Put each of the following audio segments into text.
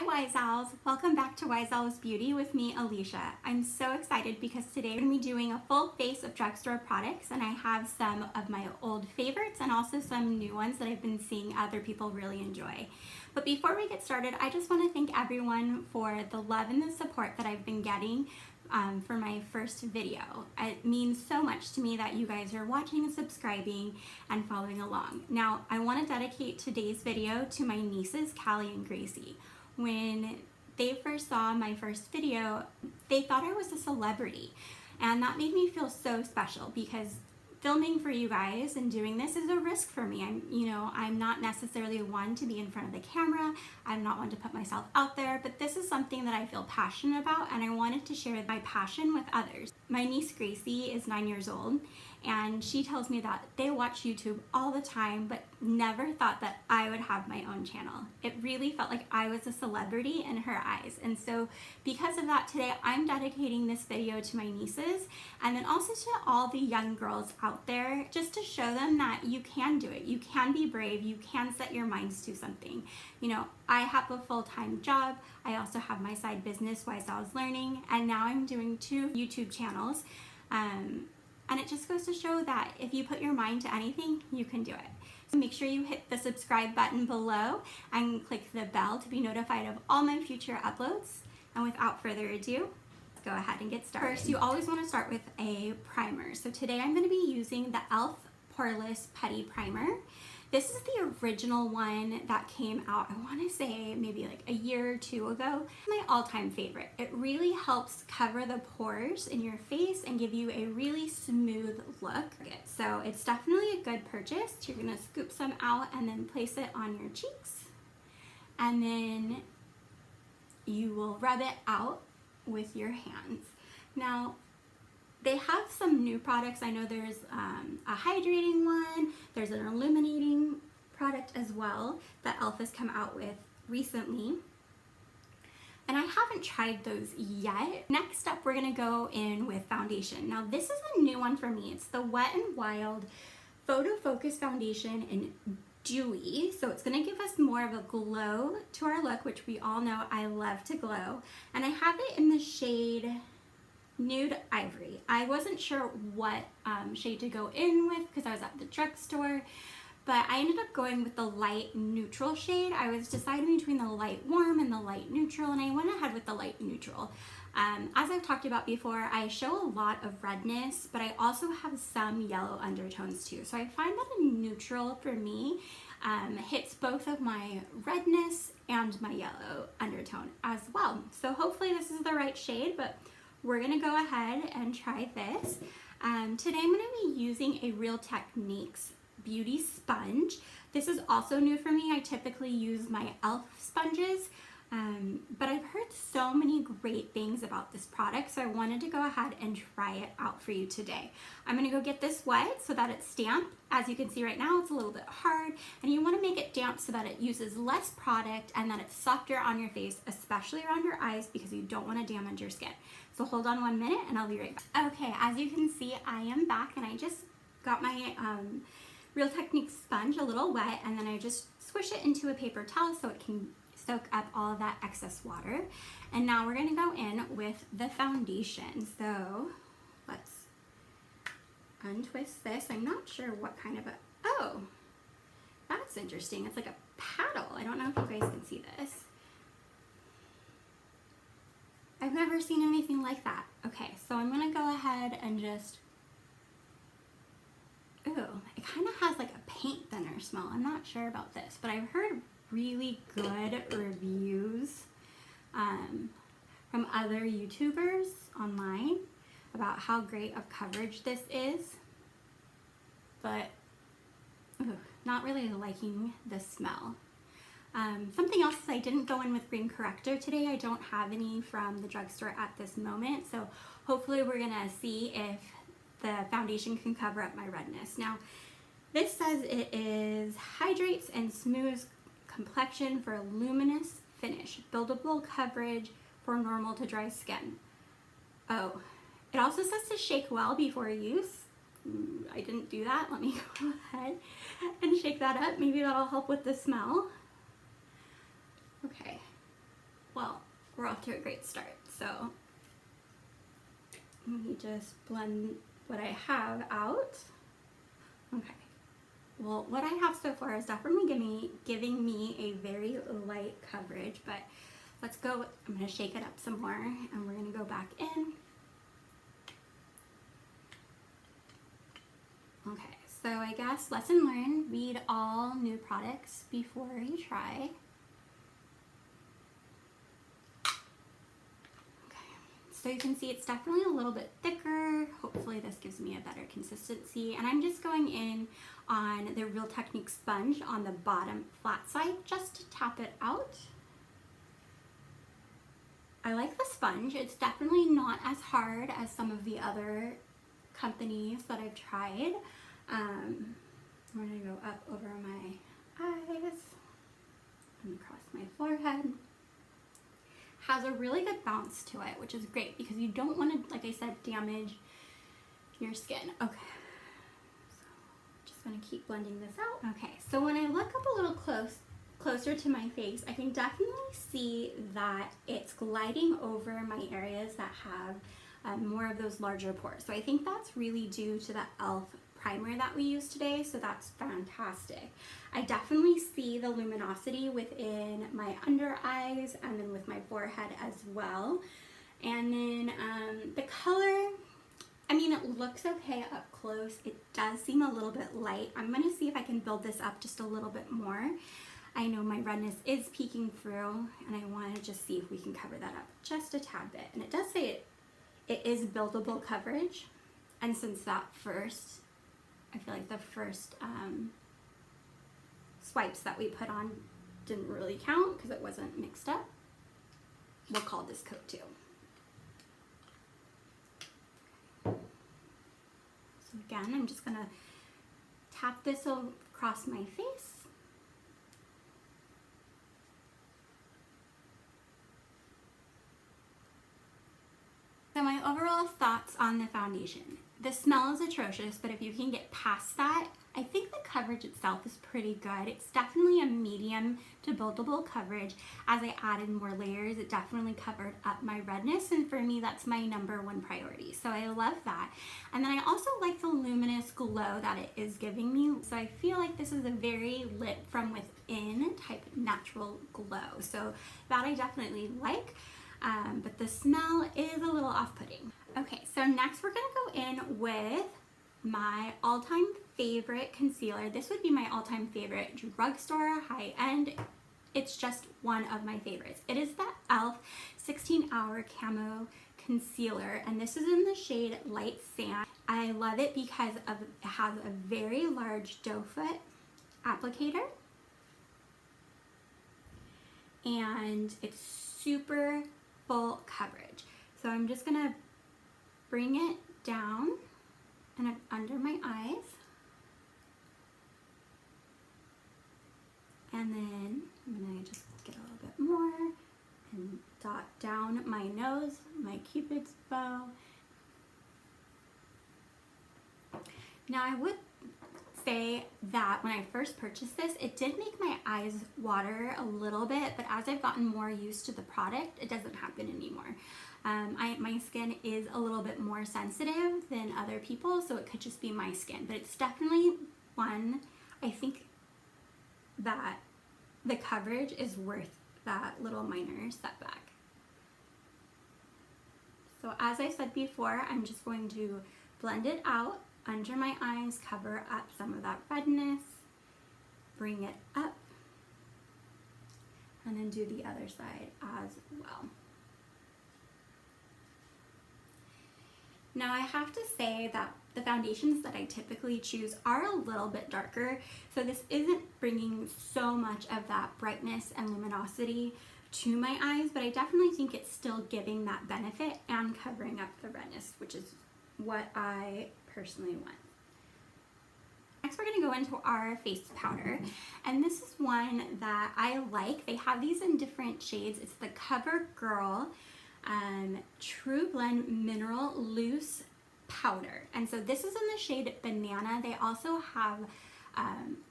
Hi Wise Owls, welcome back to Wise Owls Beauty with me, Alicia. I'm so excited because today we're going to be doing a full face of drugstore products, and I have some of my old favorites and also some new ones that I've been seeing other people really enjoy. But before we get started, I just want to thank everyone for the love and the support that I've been getting for my first video. It means so much to me that you guys are watching and subscribing and following along. Now, I want to dedicate today's video to my nieces, Callie and Gracie. When they first saw my first video, they thought I was a celebrity, and that made me feel so special because filming for you guys and doing this is a risk for me. I'm not necessarily one to be in front of the camera. I'm not one to put myself out there, but this is something that I feel passionate about, and I wanted to share my passion with others. My niece Gracie is 9 years old, and she tells me that they watch YouTube all the time, but never thought that I would have my own channel. It really felt like I was a celebrity in her eyes. And so because of that, today I'm dedicating this video to my nieces, and then also to all the young girls out there, just to show them that you can do it. You can be brave. You can set your minds to something. I have a full-time job. I also have my side business, Wise Owls Learning, and now I'm doing 2 YouTube channels. And it just goes to show that if you put your mind to anything, you can do it. So make sure you hit the subscribe button below and click the bell to be notified of all my future uploads. And without further ado, let's go ahead and get started. First, you always want to start with a primer. So today I'm going to be using the e.l.f. Poreless Putty Primer. This is the original one that came out, I want to say maybe like a year or 2 ago. My all-time favorite. It really helps cover the pores in your face and give you a really smooth look. So it's definitely a good purchase. You're going to scoop some out and then place it on your cheeks. And then you will rub it out with your hands. Now, they have some new products. I know there's a hydrating one, there's an illuminating product as well that e.l.f. has come out with recently. And I haven't tried those yet. Next up, we're gonna go in with foundation. Now this is a new one for me. It's the Wet n Wild Photo Focus Foundation in Dewy. So it's gonna give us more of a glow to our look, which we all know I love to glow. And I have it in the shade Nude Ivory. I wasn't sure what shade to go in with because I was at the drugstore, but I ended up going with the light neutral shade. I was deciding between the light warm and the light neutral, and I went ahead with the light neutral. As I've talked about before, I show a lot of redness, but I also have some yellow undertones too. So I find that a neutral for me hits both of my redness and my yellow undertone as well. So hopefully this is the right shade, but we're gonna go ahead and try this. Today I'm gonna be using a Real Techniques beauty sponge. This is also new for me. I typically use my e.l.f. sponges, but I've heard so many great things about this product, so I wanted to go ahead and try it out for you today. I'm gonna go get this wet so that it's damp. As you can see right now, it's a little bit hard, and you wanna make it damp so that it uses less product and that it's softer on your face, especially around your eyes, because you don't wanna damage your skin. So hold on 1 minute and I'll be right back. Okay, as you can see, I am back, and I just got my Real Techniques sponge a little wet, and then I just squish it into a paper towel so it can soak up all of that excess water. And now we're gonna go in with the foundation. So let's untwist this. I'm not sure what kind of oh, that's interesting. It's like a paddle. I don't know if you guys can see this. I've never seen anything like that. Okay, so I'm gonna go ahead and just, ooh, it kind of has like a paint thinner smell. I'm not sure about this, but I've heard really good reviews from other YouTubers online about how great of coverage this is, but not really liking the smell. Something else is I didn't go in with green corrector today. I don't have any from the drugstore at this moment, so hopefully we're gonna see if the foundation can cover up my redness. Now, this says it is hydrates and smooths complexion for a luminous finish, buildable coverage for normal to dry skin. Oh, it also says to shake well before use. I didn't do that. Let me go ahead and shake that up. Maybe that'll help with the smell. Okay. we're off to a great start. So let me just blend what I have out. Okay. Well, what I have so far is definitely giving me a very light coverage, but let's go. I'm going to shake it up some more and we're going to go back in. Okay, so I guess lesson learned, read all new products before you try. So you can see it's definitely a little bit thicker. Hopefully this gives me a better consistency. And I'm just going in on the Real Technique sponge on the bottom flat side just to tap it out. I like the sponge. It's definitely not as hard as some of the other companies that I've tried. I'm gonna go up over my eyes and across my forehead. Has a really good bounce to it, which is great because you don't want to, like I said, damage your skin. Okay, so just gonna keep blending this out. Okay, so when I look up a little closer to my face, I can definitely see that it's gliding over my areas that have more of those larger pores. So I think that's really due to the e.l.f. primer that we use today, so that's fantastic. I definitely see the luminosity within my under eyes and then with my forehead as well. And then the color, I mean, it looks okay up close. It does seem a little bit light. I'm gonna see if I can build this up just a little bit more. I know my redness is peeking through and I wanna just see if we can cover that up just a tad bit. And it does say it is buildable coverage. And since that first, I feel like the first swipes that we put on didn't really count because it wasn't mixed up. We'll call this coat 2. So again, I'm just gonna tap this across my face. So my overall thoughts on the foundation. The smell is atrocious, but if you can get past that, I think the coverage itself is pretty good. It's definitely a medium to buildable coverage. As I added more layers, it definitely covered up my redness, and for me, that's my #1 priority. So I love that. And then I also like the luminous glow that it is giving me. So I feel like this is a very lit from within type natural glow. So that I definitely like. But the smell is a little off-putting. Okay, so next we're gonna go in with my all-time favorite concealer. This would be my all-time favorite drugstore high-end. It's just one of my favorites. It is the e.l.f. 16-Hour Camo Concealer, and this is in the shade Light Sand. I love it because it has a very large doe foot applicator, and it's super full coverage. So I'm just gonna bring it down and up under my eyes, and then I'm gonna just get a little bit more and dot down my nose, my Cupid's bow. Now I would say that when I first purchased this, it did make my eyes water a little bit, but as I've gotten more used to the product, it doesn't happen anymore. My skin is a little bit more sensitive than other people, so it could just be my skin, but it's definitely one, I think that the coverage is worth that little minor setback. So as I said before, I'm just going to blend it out under my eyes, cover up some of that redness, bring it up, and then do the other side as well. Now I have to say that the foundations that I typically choose are a little bit darker, so this isn't bringing so much of that brightness and luminosity to my eyes, but I definitely think it's still giving that benefit and covering up the redness, which is what I personally want. Next we're going to go into our face powder, and this is one that I like. They have these in different shades. It's the CoverGirl True Blend Mineral Loose Powder, and so this is in the shade Banana. They also have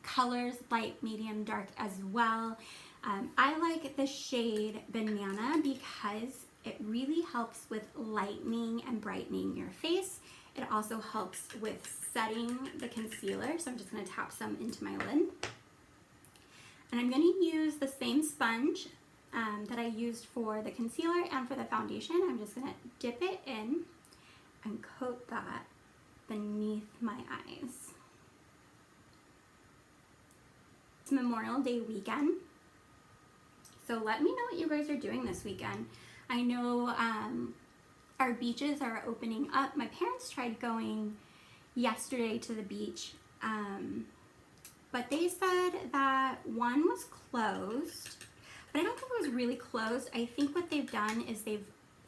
colors light, medium, dark as well. I like the shade Banana because it really helps with lightening and brightening your face. It also helps with setting the concealer. So I'm just going to tap some into my lid. And I'm going to use the same sponge that I used for the concealer and for the foundation. I'm just going to dip it in and coat that beneath my eyes. It's Memorial Day weekend. So let me know what you guys are doing this weekend. I know our beaches are opening up. My parents tried going yesterday to the beach, but they said that one was closed, but I don't think it was really closed. I think what they've done is they've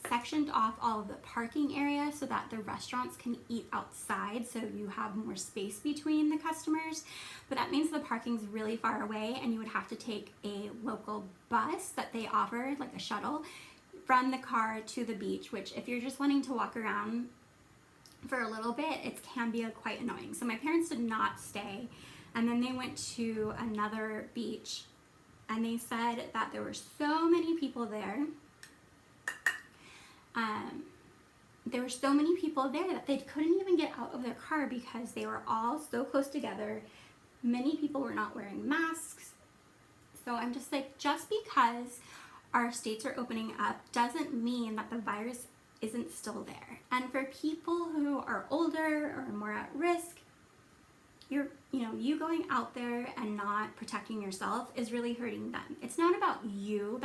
sectioned off all of the parking area so that the restaurants can eat outside, so you have more space between the customers. But that means the parking's really far away and you would have to take a local bus that they offer, like a shuttle, from the car to the beach, which if you're just wanting to walk around for a little bit, it can be quite annoying. So my parents did not stay, and then they went to another beach and they said that there were so many people there. There were so many people there that they couldn't even get out of their car because they were all so close together. Many people were not wearing masks. So I'm just like, just because our states are opening up doesn't mean that the virus isn't still there. And for people who are older or more at risk, you going out there and not protecting yourself is really hurting them. It's not about you,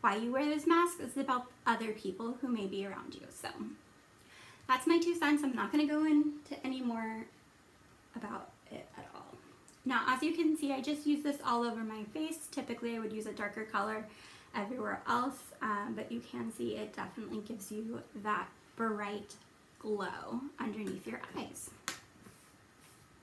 why you wear those masks, it's about other people who may be around you. So that's my 2 cents. I'm not going to go into any more about it at all. Now, as you can see, I just use this all over my face. Typically, I would use a darker color everywhere else, but you can see it definitely gives you that bright glow underneath your eyes.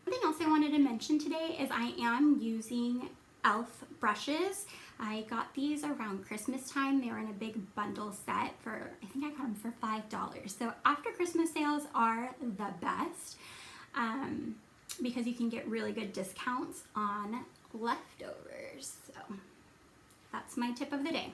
Something else I wanted to mention today is I am using e.l.f. brushes. I got these around Christmas time. They were in a big bundle set for, I think I got them for $5. So after Christmas sales are the best because you can get really good discounts on leftovers. So that's my tip of the day.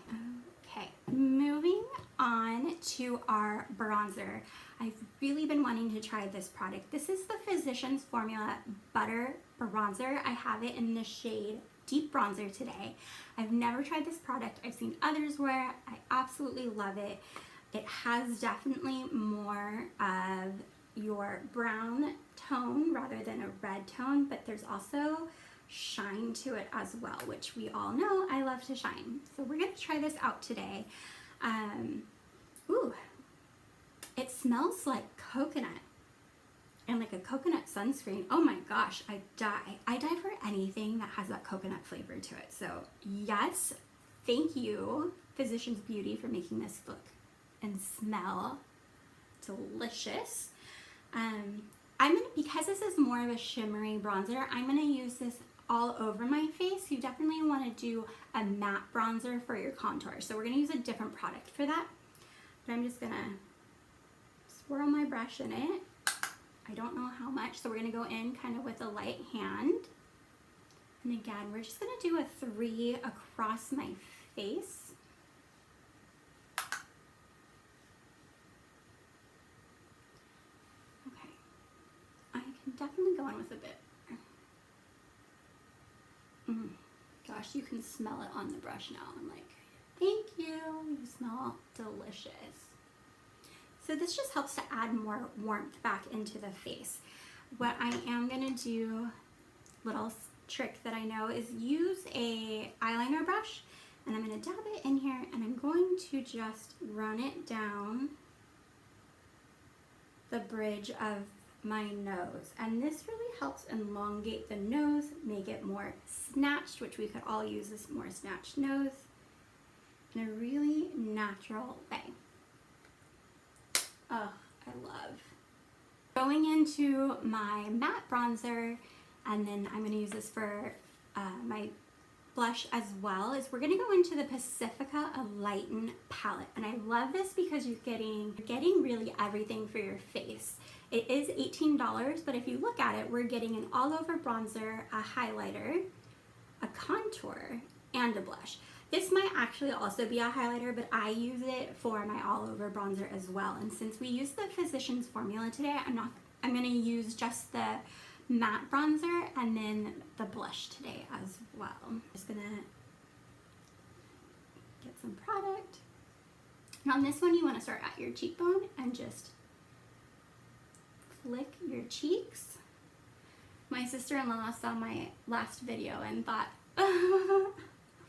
Okay, moving on to our bronzer. I've really been wanting to try this product. This is the Physicians Formula Butter Bronzer. I have it in the shade Deep Bronzer today. I've never tried this product. I've seen others wear it. I absolutely love it. It has definitely more of your brown tone rather than a red tone, but there's also shine to it as well, which we all know I love to shine. So we're going to try this out today. Ooh, it smells like coconut and like a coconut sunscreen. Oh my gosh, I die. I die for anything that has that coconut flavor to it. So yes, thank you, Physicians Beauty, for making this look and smell delicious. Because this is more of a shimmery bronzer, I'm gonna use this all over my face. You definitely wanna do a matte bronzer for your contour. So we're gonna use a different product for that. But I'm just gonna swirl my brush in it. I don't know how much, so we're gonna go in kind of with a light hand. And again, we're just gonna do a 3 across my face. Okay, I can definitely go in with a bit. Gosh, you can smell it on the brush now. I'm like, thank you, you smell delicious. So this just helps to add more warmth back into the face. What I am gonna do, little trick that I know, is use a eyeliner brush, and I'm gonna dab it in here, and I'm going to just run it down the bridge of my nose. And this really helps elongate the nose, make it more snatched, which we could all use this more snatched nose in a really natural way. Oh, I love. Going into my matte bronzer, and then I'm gonna use this for my blush as well, is we're gonna go into the Pacifica Lighten palette. And I love this because you're getting really everything for your face. It is $18, but if you look at it, we're getting an all over bronzer, a highlighter, a contour, and a blush. This might actually also be a highlighter, but I use it for my all over bronzer as well. And since we use the Physicians Formula today, I'm gonna use just the matte bronzer and then the blush today as well. I'm just gonna get some product. And on this one, you wanna start at your cheekbone and just flick your cheeks. My sister-in-law saw my last video and thought,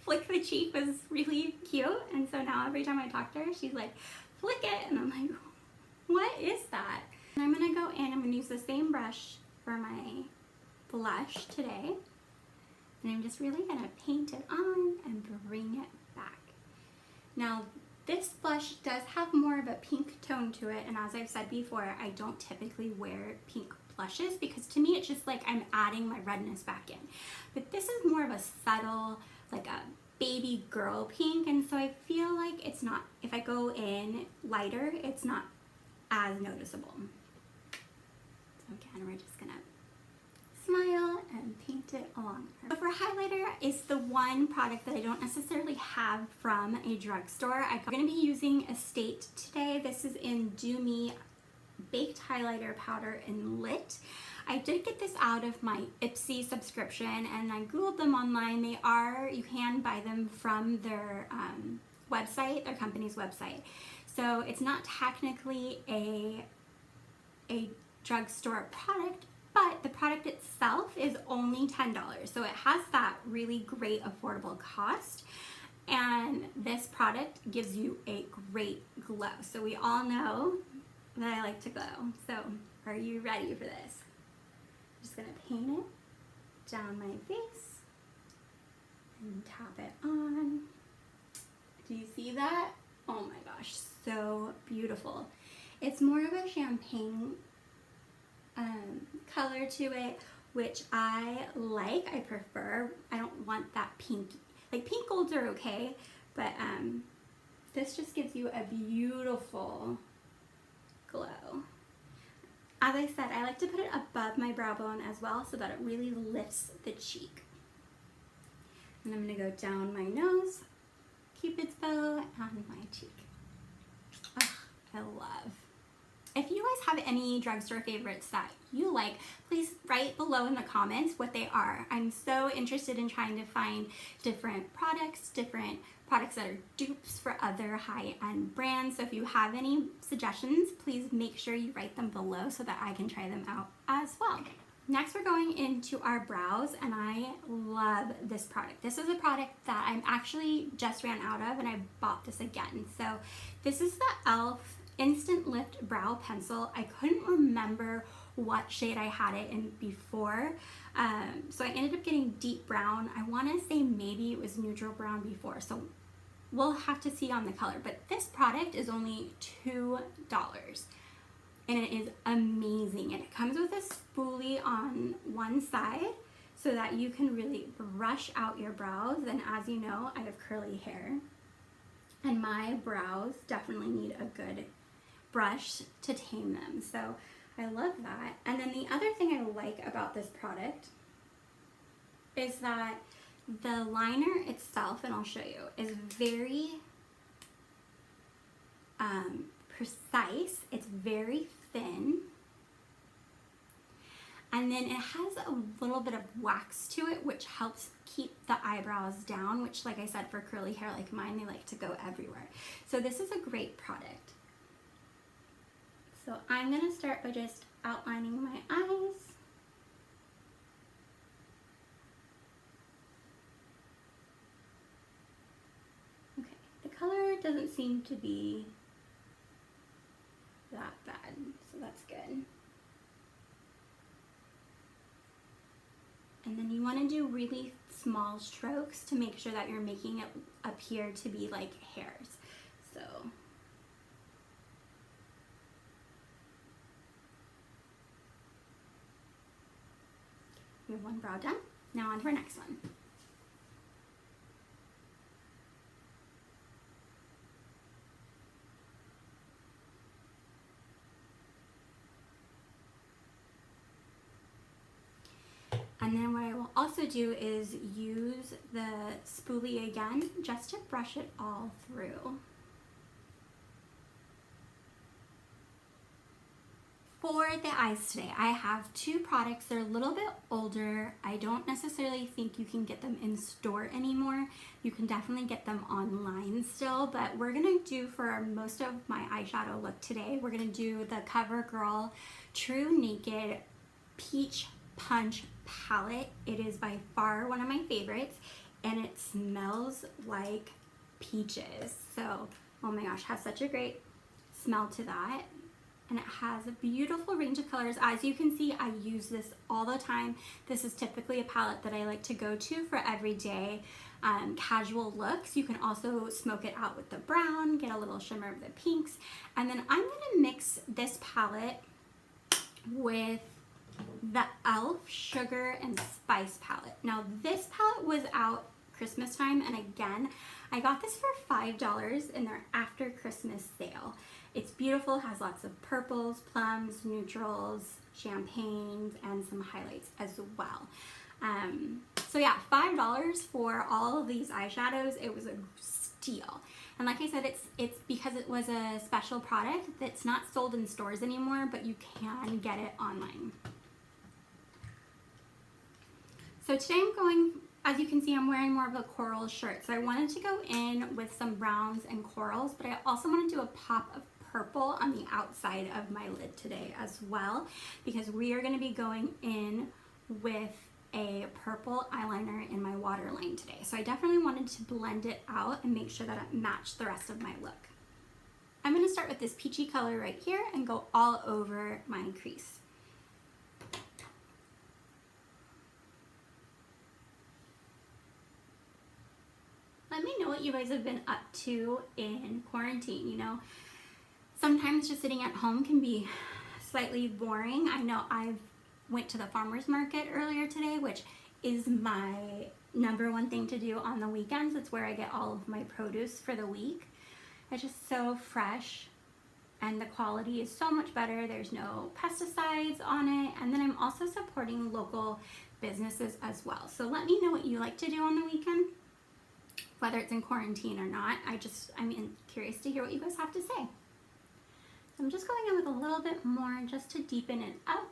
flick the cheek was really cute, and so now every time I talk to her, she's like, flick it, and I'm like, what is that? And I'm gonna go in, I'm gonna use the same brush for my blush today, and I'm just really gonna paint it on and bring it back. Now, this blush does have more of a pink tone to it, and as I've said before, I don't typically wear pink blushes because to me it's just like I'm adding my redness back in. But this is more of a subtle, like a baby girl pink, and so I feel like it's not, if I go in lighter, it's not as noticeable. So again, we're just gonna smile and paint it along. But for highlighter, it's the one product that I don't necessarily have from a drugstore. I'm gonna be using Estate today. This is in Do Me Baked Highlighter Powder in Lit. I did get this out of my Ipsy subscription, and I googled them online. You can buy them from their website, their company's website. So it's not technically a drugstore product, but the product itself is only $10. So it has that really great affordable cost. And this product gives you a great glow. So we all know that I like to glow. So are you ready for this? I'm just gonna paint it down my face and tap it on. Do you see that? Oh my gosh, so beautiful. It's more of a champagne color to it, which I like, I prefer. I don't want that pink, like pink golds are okay, but this just gives you a beautiful glow. As I said, I like to put it above my brow bone as well so that it really lifts the cheek. And I'm gonna go down my nose, Cupid's bow, and my cheek. Oh, I love. If you guys have any drugstore favorites that you like, please write below in the comments what they are. I'm so interested in trying to find different products that are dupes for other high-end brands. So if you have any suggestions, please make sure you write them below so that I can try them out as well. Next, we're going into our brows, and I love this product. This is a product that I'm actually just ran out of, and I bought this again. So this is the e.l.f. Instant Lift Brow Pencil. I couldn't remember what shade I had it in before, so I ended up getting deep brown. I want to say maybe it was neutral brown before, so we'll have to see on the color. But this product is only $2, and it is amazing. And it comes with a spoolie on one side so that you can really brush out your brows. And as you know, I have curly hair, and my brows definitely need a good brush to tame them. So I love that. And then the other thing I like about this product is that the liner itself, and I'll show you, is very precise. It's very thin. And then it has a little bit of wax to it, which helps keep the eyebrows down, which, like I said, for curly hair like mine, they like to go everywhere. So this is a great product. So I'm gonna start by just outlining my eyes. Okay, the color doesn't seem to be that bad, so that's good. And then you want to do really small strokes to make sure that you're making it appear to be like hairs. So we have one brow done. Now on to our next one. And then what I will also do is use the spoolie again just to brush it all through. For the eyes today, I have two products. They're a little bit older. I don't necessarily think you can get them in store anymore. You can definitely get them online still, but we're gonna do for most of my eyeshadow look today, we're gonna do the CoverGirl True Naked Peach Punch palette. It is by far one of my favorites, and it smells like peaches. So, oh my gosh, has such a great smell to that. And it has a beautiful range of colors. As you can see, I use this all the time. This is typically a palette that I like to go to for everyday casual looks. You can also smoke it out with the brown, get a little shimmer of the pinks. And then I'm gonna mix this palette with the e.l.f. Sugar and Spice palette. Now this palette was out Christmas time, and again, I got this for $5 in their after Christmas sale. It's beautiful, has lots of purples, plums, neutrals, champagnes, and some highlights as well. So yeah, $5 for all of these eyeshadows. It was a steal. And like I said, it's because it was a special product that's not sold in stores anymore, but you can get it online. So today I'm going, as you can see, I'm wearing more of a coral shirt. So I wanted to go in with some browns and corals, but I also want to do a pop of purple on the outside of my lid today as well, because we are going to be going in with a purple eyeliner in my waterline today. So I definitely wanted to blend it out and make sure that it matched the rest of my look. I'm going to start with this peachy color right here and go all over my crease. Let me know what you guys have been up to in quarantine. You know, sometimes just sitting at home can be slightly boring. I know I went to the farmer's market earlier today, which is my #1 thing to do on the weekends. It's where I get all of my produce for the week. It's just so fresh, and the quality is so much better. There's no pesticides on it, and then I'm also supporting local businesses as well. So let me know what you like to do on the weekend, whether it's in quarantine or not. I'm curious to hear what you guys have to say. I'm just going in with a little bit more just to deepen it up.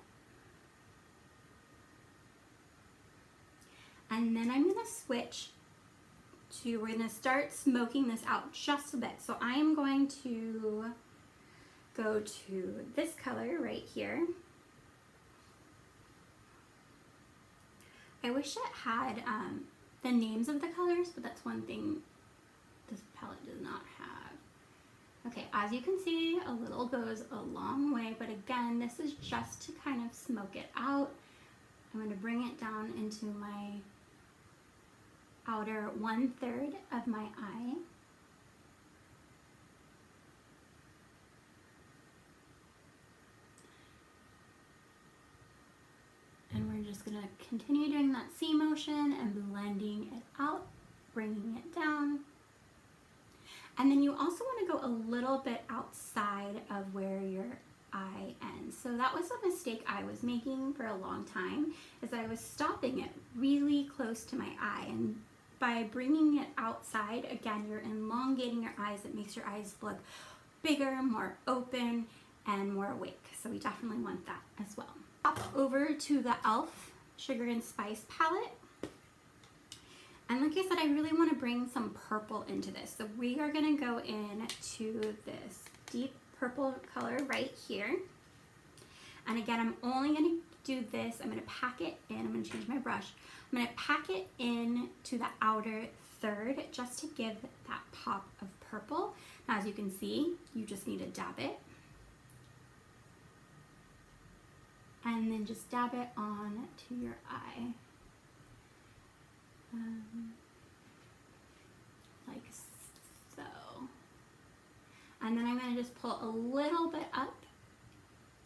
And then I'm gonna switch to, we're gonna start smoking this out just a bit. So I am going to go to this color right here. I wish it had the names of the colors, but that's one thing this palette does not have. Okay, as you can see, a little goes a long way, but again, this is just to kind of smoke it out. I'm going to bring it down into my outer 1/3 of my eye. And we're just going to continue doing that C motion and blending it out, bringing it down. And then you also want to go a little bit outside of where your eye ends. So that was a mistake I was making for a long time, is that I was stopping it really close to my eye. And by bringing it outside, again, you're elongating your eyes. It makes your eyes look bigger, more open, and more awake. So we definitely want that as well. Hop over to the e.l.f. Sugar and Spice palette. And like I said, I really want to bring some purple into this. So we are going to go into this deep purple color right here. And again, I'm only going to do this. I'm going to pack it in. I'm going to change my brush. I'm going to pack it in to the outer third just to give that pop of purple. Now, as you can see, you just need to dab it. And then just dab it on to your eye. Like so. And then I'm going to just pull a little bit up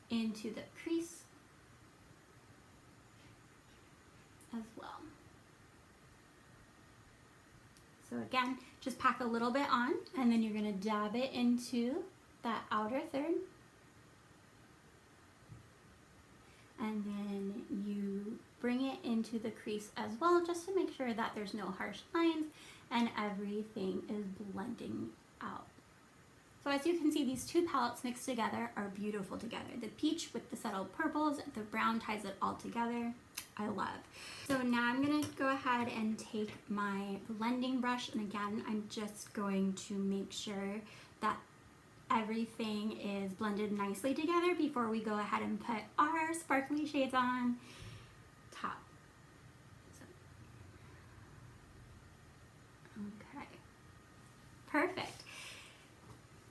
into the crease as well. So again, just pack a little bit on, and then you're going to dab it into that outer third. And then you bring it into the crease as well, just to make sure that there's no harsh lines and everything is blending out. So as you can see, these two palettes mixed together are beautiful together. The peach with the subtle purples, the brown ties it all together. I love. So now I'm gonna go ahead and take my blending brush, and again, I'm just going to make sure that everything is blended nicely together before we go ahead and put our sparkly shades on top. Okay, perfect.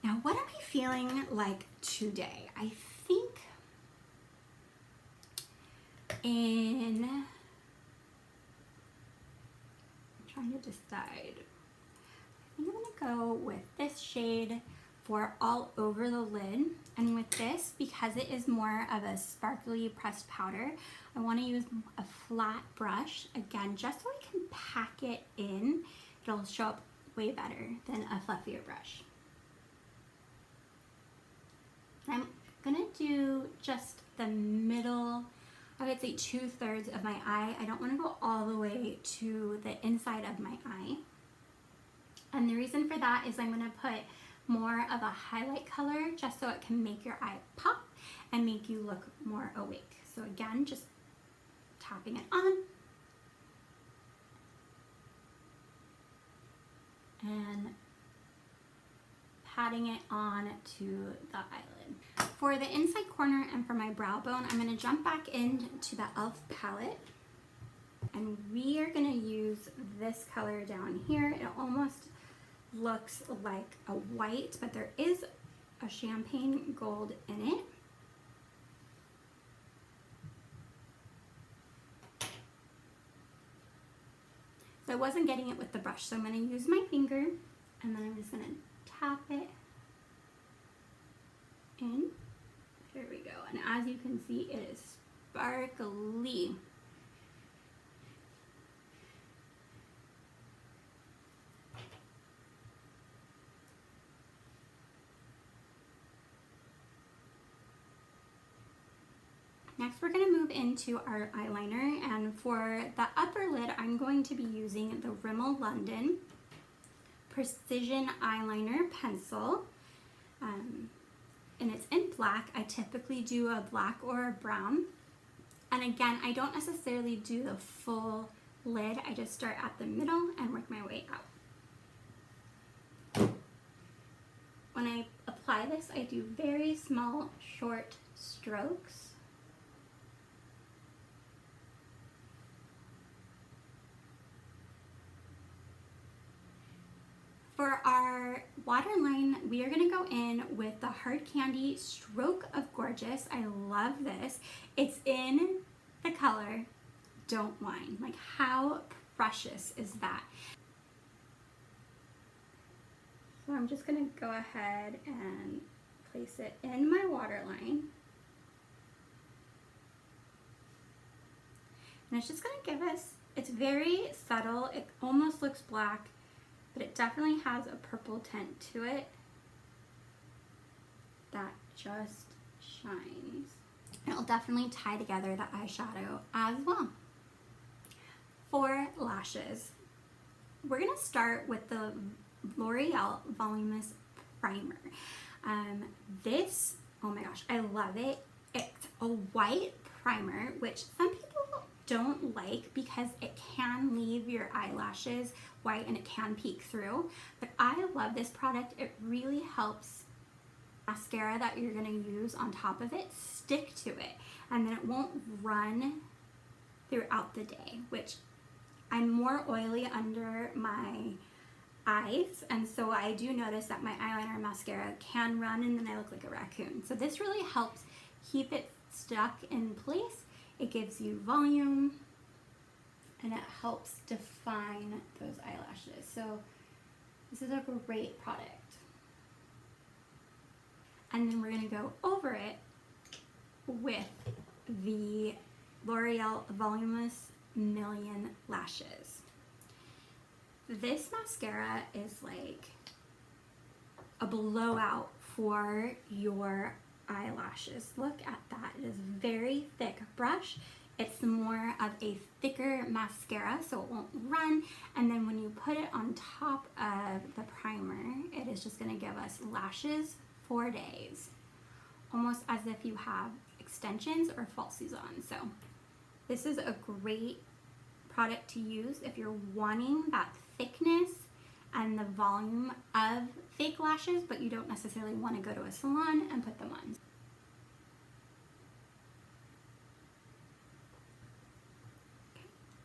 Now, what am I feeling like today? I think I'm trying to decide. I think I'm gonna go with this shade for all over the lid. And with this, because it is more of a sparkly pressed powder, I wanna use a flat brush, again, just so I can pack it in. It'll show up way better than a fluffier brush. I'm gonna do just the middle, I would say 2/3 of my eye. I don't wanna go all the way to the inside of my eye. And the reason for that is I'm gonna put more of a highlight color just so it can make your eye pop and make you look more awake. So again, just tapping it on. And patting it on to the eyelid. For the inside corner and for my brow bone, I'm gonna jump back into the e.l.f. palette, and we are gonna use this color down here. It almost looks like a white, but there is a champagne gold in it. So I wasn't getting it with the brush, so I'm gonna use my finger, and then I'm just gonna tap it in. There we go. And as you can see, it is sparkly. Next, we're gonna move into our eyeliner, and for the upper lid, I'm going to be using the Rimmel London Precision Eyeliner Pencil. And it's in black. I typically do a black or a brown. And again, I don't necessarily do the full lid. I just start at the middle and work my way out. When I apply this, I do very small, short strokes. For our waterline, we are gonna go in with the Hard Candy Stroke of Gorgeous. I love this. It's in the color Don't Whine. Like, how precious is that? So I'm just gonna go ahead and place it in my waterline. And it's just gonna give us, it's very subtle. It almost looks black, but it definitely has a purple tint to it that just shines. It'll definitely tie together the eyeshadow as well. For lashes, we're gonna start with the L'Oreal Voluminous Primer. This, oh my gosh, I love it. It's a white primer, which some people don't like because it can leave your eyelashes white and it can peek through, but I love this product. It really helps mascara that you're gonna use on top of it stick to it, and then it won't run throughout the day, which I'm more oily under my eyes, and so I do notice that my eyeliner and mascara can run and then I look like a raccoon. So this really helps keep it stuck in place. It gives you volume and it helps define those eyelashes. So this is a great product. And then we're gonna go over it with the L'Oreal Voluminous Million Lashes. This mascara is like a blowout for your eyelashes. Look at that. It is very thick brush. It's more of a thicker mascara, so it won't run. And then when you put it on top of the primer, it is just gonna give us lashes for days. Almost as if you have extensions or falsies on. So this is a great product to use if you're wanting that thickness and the volume of fake lashes, but you don't necessarily want to go to a salon and put them on.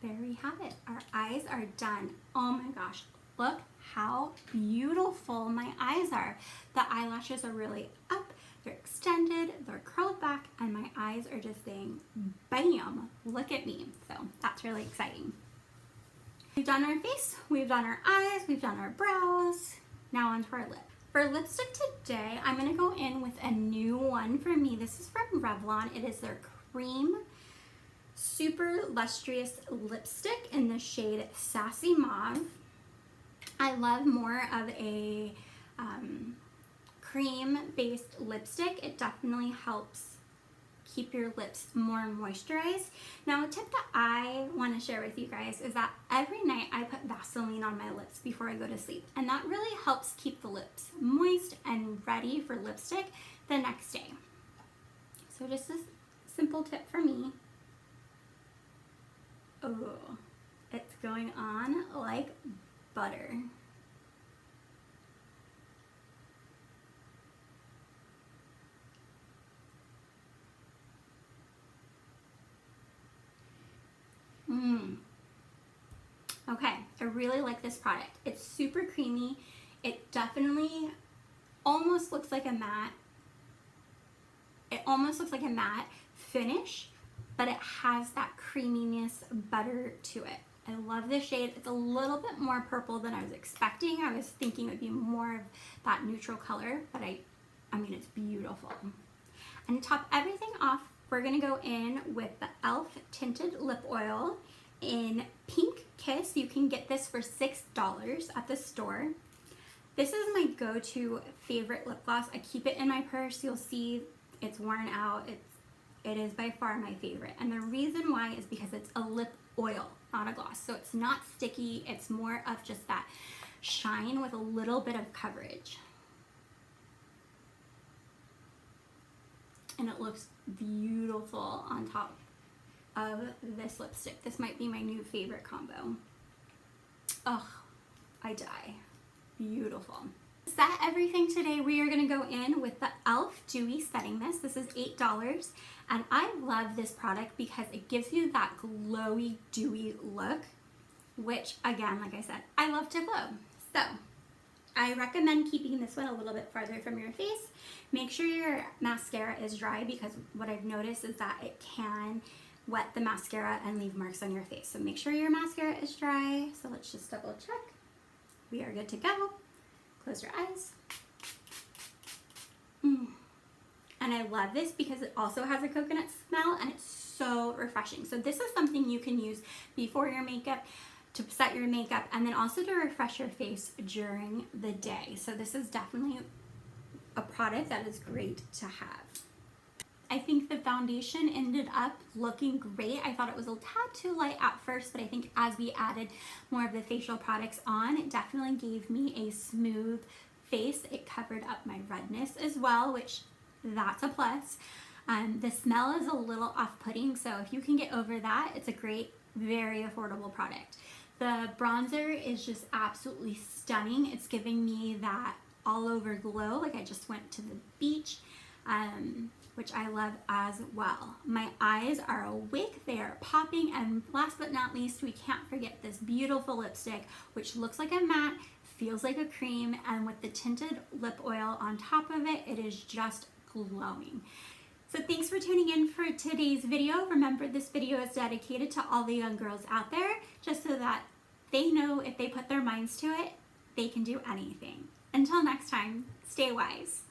There we have it. Our eyes are done. Oh my gosh, look how beautiful my eyes are. The eyelashes are really up, they're extended, they're curled back, and my eyes are just saying, bam, look at me. So that's really exciting. We've done our face, we've done our eyes, we've done our brows. Now onto our lip. For lipstick today, I'm gonna go in with a new one for me. This is from Revlon. It is their Cream Super Lustrous Lipstick in the shade Sassy Mauve. I love more of a cream-based lipstick. It definitely helps keep your lips more moisturized. Now, a tip that I want to share with you guys is that every night I put Vaseline on my lips before I go to sleep, and that really helps keep the lips moist and ready for lipstick the next day. So just a simple tip for me. Oh, it's going on like butter. Okay, I really like this product. It's super creamy. It definitely almost looks like a matte. It almost looks like a matte finish, but it has that creaminess butter to it. I love this shade. It's a little bit more purple than I was expecting. I was thinking it would be more of that neutral color, but I mean, it's beautiful. And to top everything off, we're gonna go in with the e.l.f. Tinted Lip Oil in Pink Kiss. You can get this for $6 at the store. This is my go-to favorite lip gloss. I keep it in my purse. You'll see it's worn out. It is by far my favorite. And the reason why is because it's a lip oil, not a gloss. So it's not sticky. It's more of just that shine with a little bit of coverage. And it looks beautiful on top of this lipstick. This might be my new favorite combo. Oh, I die. Beautiful. To set everything today, we are gonna go in with the e.l.f. Dewy Setting Mist. This is $8, and I love this product because it gives you that glowy, dewy look, which again, like I said, I love to glow. So I recommend keeping this one a little bit farther from your face. Make sure your mascara is dry, because what I've noticed is that it can wet the mascara and leave marks on your face. So make sure your mascara is dry. So let's just double check. We are good to go. Close your eyes. And I love this because it also has a coconut smell and it's so refreshing. So this is something you can use before your makeup, to set your makeup, and then also to refresh your face during the day. So this is definitely a product that is great to have. I think the foundation ended up looking great. I thought it was a tad too light at first, but I think as we added more of the facial products on, it definitely gave me a smooth face. It covered up my redness as well, which that's a plus. The smell is a little off-putting, so if you can get over that, it's a great, very affordable product. The bronzer is just absolutely stunning. It's giving me that all over glow, like I just went to the beach, which I love as well. My eyes are awake, they are popping, and last but not least, we can't forget this beautiful lipstick, which looks like a matte, feels like a cream, and with the tinted lip oil on top of it, it is just glowing. So thanks for tuning in for today's video. Remember, this video is dedicated to all the young girls out there, just so that they know if they put their minds to it, they can do anything. Until next time, stay wise.